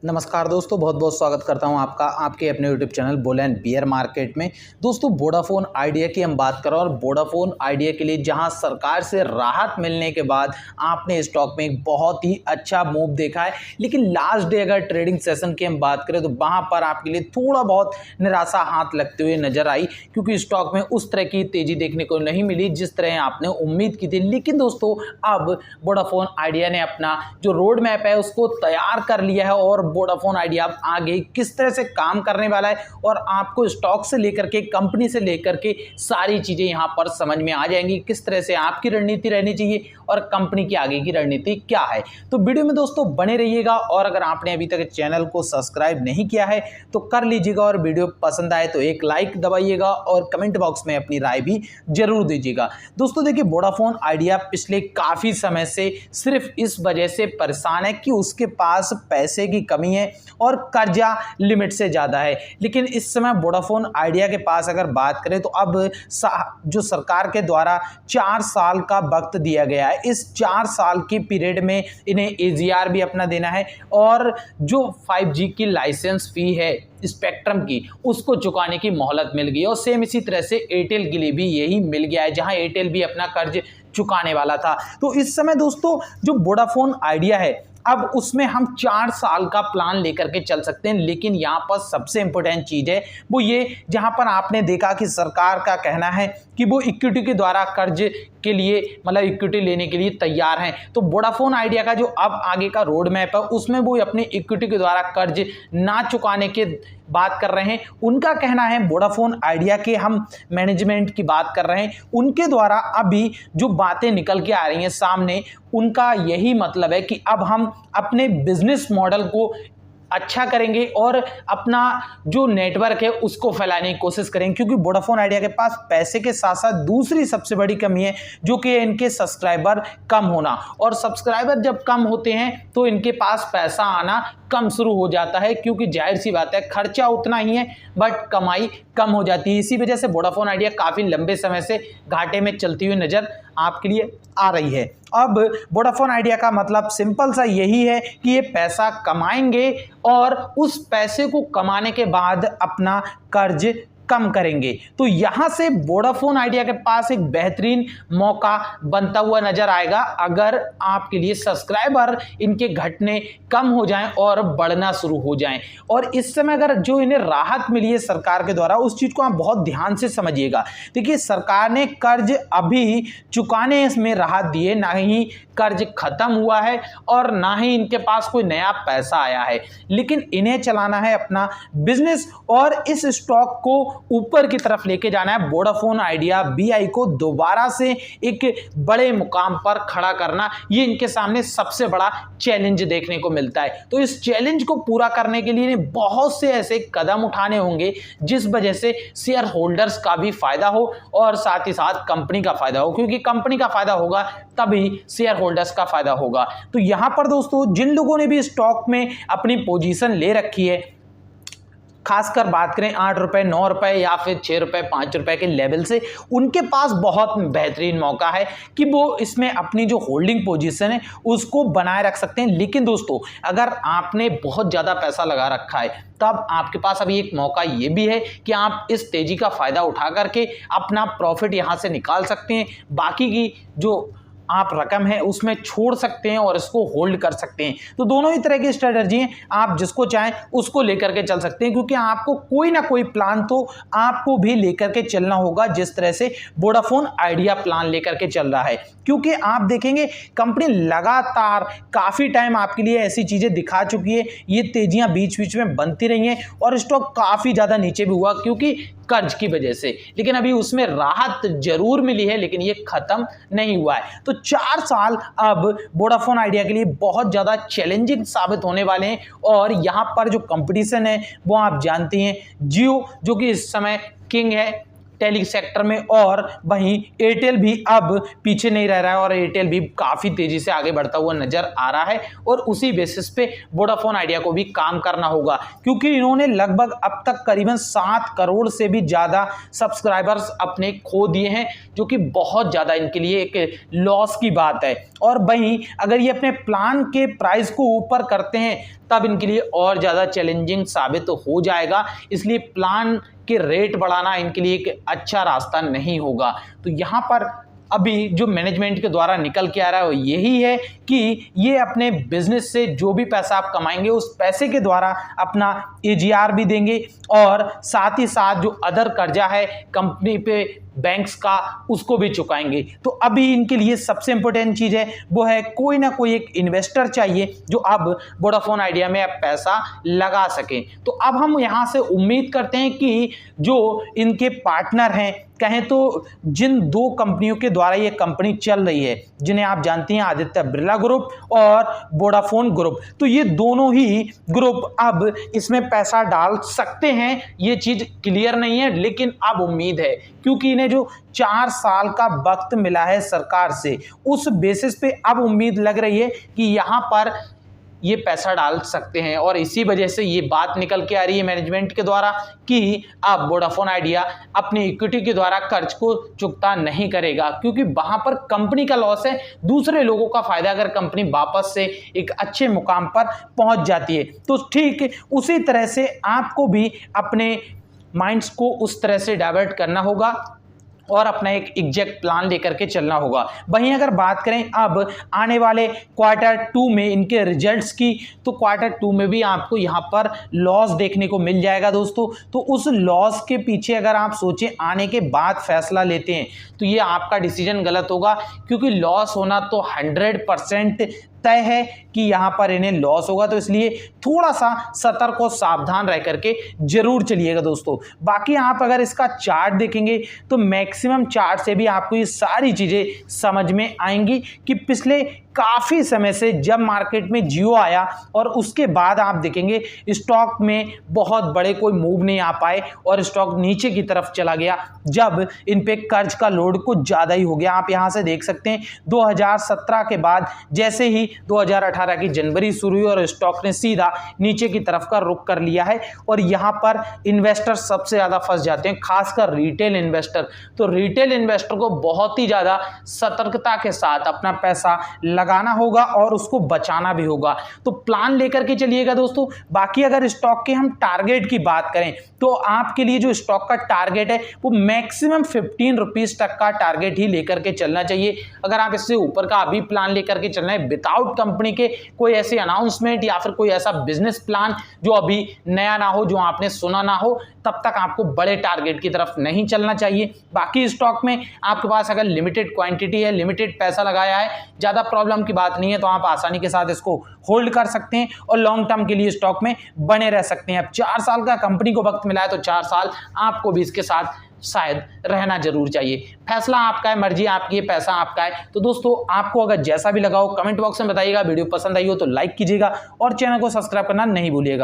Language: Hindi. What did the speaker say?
नमस्कार दोस्तों, बहुत बहुत स्वागत करता हूं आपका आपके अपने YouTube channel bull and beer market में। दोस्तों, वोडाफोन आइडिया की हम बात कर रहे हैं और वोडाफोन आइडिया के लिए जहां सरकार से राहत मिलने के बाद आपने स्टॉक में एक बहुत ही अच्छा मूव देखा है, लेकिन लास्ट डे अगर ट्रेडिंग सेशन की हम बात करें तो वहां पर आपके लिए थोड़ा बहुत निराशा हाथ लगते हुए नजर आई, क्योंकि स्टॉक में उस तरह की तेजी देखने को नहीं मिली जिस तरह आपने उम्मीद की थी। लेकिन दोस्तों, अब वोडाफोन आइडिया ने अपना जो रोड मैप है उसको तैयार कर लिया है और वोडाफोन आइडिया आगे किस तरह से काम करने वाला है और आपको स्टॉक से लेकर के कंपनी से लेकर के सारी चीजें यहां पर समझ में आ जाएंगी, किस तरह से आपकी रणनीति रहनी चाहिए और कंपनी की आगे की रणनीति क्या है। तो वीडियो में दोस्तों बने रहिएगा और अगर आपने अभी तक चैनल को सब्सक्राइब नहीं किया है तो कर लीजिएगा और वीडियो पसंद आए तो एक लाइक दबाइएगा और कमेंट बॉक्स में अपनी राय भी जरूर दीजिएगा। दोस्तों देखिए, वोडाफोन आइडिया पिछले काफी समय से सिर्फ इस वजह से परेशान है कि उसके पास पैसे की कमी है और कर्जा लिमिट से ज्यादा है। लेकिन इस समय वोडाफोन आइडिया के पास अगर बात करें तो अब जो सरकार के द्वारा 4 साल का वक्त दिया गया है, इस 4 साल की पीरियड में इन्हें एजीआर भी अपना देना है और जो 5G की लाइसेंस फी है स्पेक्ट्रम की उसको चुकाने की मोहलत मिल गई और सेम इसी तरह से एयरटेल के लिए भी यही मिल गया है, जहां एयरटेल भी अपना कर्ज चुकाने वाला था। तो इस समय दोस्तों जो वोडाफोन आइडिया है अब उसमें हम 4 साल का प्लान लेकर के चल सकते हैं। लेकिन यहाँ पर सबसे इंपॉर्टेंट चीज है वो ये, जहां पर आपने देखा कि सरकार का कहना है कि वो इक्विटी के द्वारा कर्ज के लिए मतलब इक्विटी लेने के लिए तैयार हैं। तो वोडाफोन आइडिया का जो अब आगे का रोड मैप है उसमें वो अपने इक्विटी के द्वारा कर्ज ना चुकाने के बात कर रहे हैं। उनका कहना है, वोडाफोन आइडिया के हम मैनेजमेंट की बात कर रहे हैं, उनके द्वारा अभी जो बातें निकल के आ रही हैं सामने, उनका यही मतलब है कि अब हम अपने बिजनेस मॉडल को अच्छा करेंगे और अपना जो नेटवर्क है उसको फैलाने की कोशिश करेंगे, क्योंकि वोडाफोन आइडिया के पास पैसे के साथ साथ दूसरी सबसे बड़ी कमी है जो कि इनके सब्सक्राइबर कम होना। और सब्सक्राइबर जब कम होते हैं तो इनके पास पैसा आना कम शुरू हो जाता है, क्योंकि जाहिर सी बात है खर्चा उतना ही है बट कमाई कम हो जाती है। इसी वजह से वोडाफोन आइडिया काफी लंबे समय से घाटे में चलती हुई नजर आपके लिए आ रही है। अब वोडाफोन आइडिया का मतलब सिंपल सा यही है कि ये पैसा कमाएंगे और उस पैसे को कमाने के बाद अपना कर्ज कम करेंगे। तो यहां से वोडाफोन आइडिया के पास एक बेहतरीन मौका बनता हुआ नजर आएगा अगर आपके लिए सब्सक्राइबर इनके घटने कम हो जाएं और बढ़ना शुरू हो जाएं। और इस समय अगर जो इन्हें राहत मिली है सरकार के द्वारा उस चीज को आप बहुत ध्यान से समझिएगा। देखिए, सरकार ने कर्ज अभी चुकाने में राहत दी है, ना ही कर्ज खत्म हुआ है और ना ही इनके पास कोई नया पैसा आया है, लेकिन इन्हें चलाना है अपना बिजनेस और इस स्टॉक को ऊपर की तरफ लेके जाना है। वोडाफोन आइडिया बीआई को दोबारा से एक बड़े मुकाम पर खड़ा करना, ये इनके सामने सबसे बड़ा चैलेंज देखने को मिलता है। तो इस चैलेंज को पूरा करने के लिए बहुत से ऐसे कदम उठाने होंगे जिस वजह से शेयर होल्डर्स का भी फायदा हो और साथ ही साथ कंपनी का फायदा हो, क्योंकि कंपनी का फायदा होगा तभी शेयर होल्डर्स का फायदा होगा। तो यहां पर दोस्तों जिन लोगों ने भी स्टॉक में अपनी पोजीशन ले रखी है, खासकर बात करें 8 रुपए 9 रुपए या फिर 6 रुपए 5 रुपए के लेवल से, उनके पास बहुत बेहतरीन मौका है कि वो इसमें अपनी जो होल्डिंग पोजीशन है उसको बनाए रख सकते हैं। लेकिन दोस्तों, अगर आपने बहुत ज़्यादा पैसा लगा रखा है तब आपके पास अभी एक मौका ये भी है कि आप इस तेजी का फायदा उठा करके अपना प्रॉफिट यहाँ से निकाल सकते हैं, बाकी की जो आप रकम है उसमें छोड़ सकते हैं और इसको होल्ड कर सकते हैं। तो दोनों ही तरह की स्ट्रेटजी हैं, आप जिसको चाहें उसको लेकर के चल सकते हैं, क्योंकि आपको कोई ना कोई प्लान तो आपको भी लेकर के चलना होगा, जिस तरह से वोडाफोन आइडिया प्लान लेकर के चल रहा है। क्योंकि आप देखेंगे कंपनी लगातार काफी टाइम आपके लिए ऐसी चीजें दिखा चुकी है, ये तेजियां बीच बीच में बनती रही हैं और स्टॉक काफी ज्यादा नीचे भी हुआ क्योंकि कर्ज की वजह से, लेकिन अभी उसमें राहत जरूर मिली है, लेकिन ये खत्म नहीं हुआ है। तो 4 साल अब वोडाफोन आइडिया के लिए बहुत ज्यादा चैलेंजिंग साबित होने वाले हैं और यहां पर जो कंपटीशन है वो आप जानती हैं, जियो जो कि इस समय किंग है, टेली सेक्टर में, और वहीं एयरटेल भी अब पीछे नहीं रह रहा है और एयरटेल भी काफी तेजी से आगे बढ़ता हुआ नजर आ रहा है। और उसी बेसिस पे वोडाफोन आइडिया को भी काम करना होगा, क्योंकि इन्होंने लगभग अब तक करीबन 7 करोड़ से भी ज्यादा सब्सक्राइबर्स अपने खो दिए हैं, जो कि बहुत ज्यादा इनके लिए एक लॉस की बात है। और वहीं अगर ये अपने प्लान के प्राइस को ऊपर करते हैं तब इनके लिए और ज्यादा चैलेंजिंग साबित हो जाएगा, इसलिए प्लान के रेट बढ़ाना इनके लिए एक अच्छा रास्ता नहीं होगा। तो यहां पर अभी जो मैनेजमेंट के द्वारा निकल के आ रहा है वो यही है कि ये अपने बिजनेस से जो भी पैसा आप कमाएंगे उस पैसे के द्वारा अपना एजीआर भी देंगे, और साथ ही साथ जो अदर कर्जा है कंपनी पे बैंक्स का उसको भी चुकाएंगे। तो अभी इनके लिए सबसे इंपॉर्टेंट चीज है वो है कोई ना कोई एक इन्वेस्टर चाहिए जो अब वोडाफोन आइडिया में अब पैसा लगा सके। तो अब हम यहां से उम्मीद करते हैं कि जो इनके पार्टनर हैं, कहें तो जिन 2 कंपनियों के द्वारा ये कंपनी चल रही है, जिन्हें आप जानती हैं आदित्य बिरला ग्रुप और वोडाफोन ग्रुप, तो ये दोनों ही ग्रुप अब इसमें पैसा डाल सकते हैं। ये चीज क्लियर नहीं है, लेकिन अब उम्मीद है, क्योंकि इन्हें जो 4 साल का वक्त मिला है सरकार से, उस बेसिस पे अब उम्मीद लग रही है कि यहां पर ये पैसा डाल सकते हैं। और इसी वजह से ये बात निकल के आ रही है मैनेजमेंट के द्वारा कि अब वोडाफोन आइडिया अपनी इक्विटी के द्वारा कर्ज को चुकता नहीं करेगा, क्योंकि वहां पर कंपनी का लॉस है, दूसरे लोगों का फायदा अगर कंपनी वापस से एक अच्छे मुकाम पर पहुंच जाती है। तो ठीक उसी तरह से आपको भी अपने माइंड्स को उस तरह से डाइवर्ट करना होगा और अपना एक एग्जैक्ट प्लान लेकर के चलना होगा। वहीं अगर बात करें अब आने वाले Q2 में इनके रिजल्ट्स की, तो Q2 में भी आपको यहां पर लॉस देखने को मिल जाएगा दोस्तों। तो उस लॉस के पीछे अगर आप सोचें आने के बाद फैसला लेते हैं तो ये आपका डिसीजन गलत होगा, क्योंकि लॉस होना तो 100% तय है कि यहां पर इन्हें लॉस होगा। तो इसलिए थोड़ा सा सतर्क और सावधान रह करके जरूर चलिएगा दोस्तों। बाकी आप अगर इसका चार्ट देखेंगे तो मैक्सिमम चार्ट से भी आपको ये सारी चीजें समझ में आएंगी कि पिछले काफी समय से जब मार्केट में जियो आया और उसके बाद आप देखेंगे स्टॉक में बहुत बड़े कोई मूव नहीं आ पाए और स्टॉक नीचे की तरफ चला गया जब इन पे कर्ज का लोड कुछ ज्यादा ही हो गया। आप यहां से देख सकते हैं 2017 के बाद जैसे ही 2018 की जनवरी शुरू हुई और स्टॉक ने सीधा नीचे की तरफ का रुख कर लिया है। और यहां पर इन्वेस्टर सबसे ज्यादा फंस जाते हैं, खासकर रिटेल इन्वेस्टर। तो रिटेल इन्वेस्टर को बहुत ही ज्यादा सतर्कता के साथ अपना पैसा लगाना होगा और उसको बचाना भी होगा। तो प्लान लेकर के चलिएगा दोस्तों। बाकी अगर स्टॉक के हम टारगेट की बात करें तो आपके लिए जो स्टॉक का टारगेट है वो मैक्सिमम 15 रुपीज तक का टारगेट ही लेकर के चलना चाहिए। अगर आप इससे ऊपर का अभी प्लान लेकर के चलना है विदाउट कंपनी के कोई ऐसे अनाउंसमेंट या फिर कोई ऐसा बिजनेस प्लान जो अभी नया ना हो, जो आपने सुना ना हो, तब तक आपको बड़े टारगेट की तरफ नहीं चलना चाहिए। बाकी स्टॉक में आपके पास अगर लिमिटेड क्वांटिटी है, लिमिटेड पैसा लगाया है, ज्यादा प्रॉब्लम की बात नहीं है, तो आप आसानी के साथ इसको होल्ड कर सकते हैं और लॉन्ग टर्म के लिए स्टॉक में बने रह सकते हैं। अब 4 साल का कंपनी को वक्त मिला है तो 4 साल आपको भी इसके साथ शायद रहना जरूर चाहिए। फैसला आपका है, मर्जी आपकी है, पैसा आपका है। तो दोस्तों आपको अगर जैसा भी लगा हो कमेंट बॉक्स में बताइएगा। वीडियो पसंद आई हो तो लाइक कीजिएगा और चैनल को सब्सक्राइब करना नहीं भूलिएगा।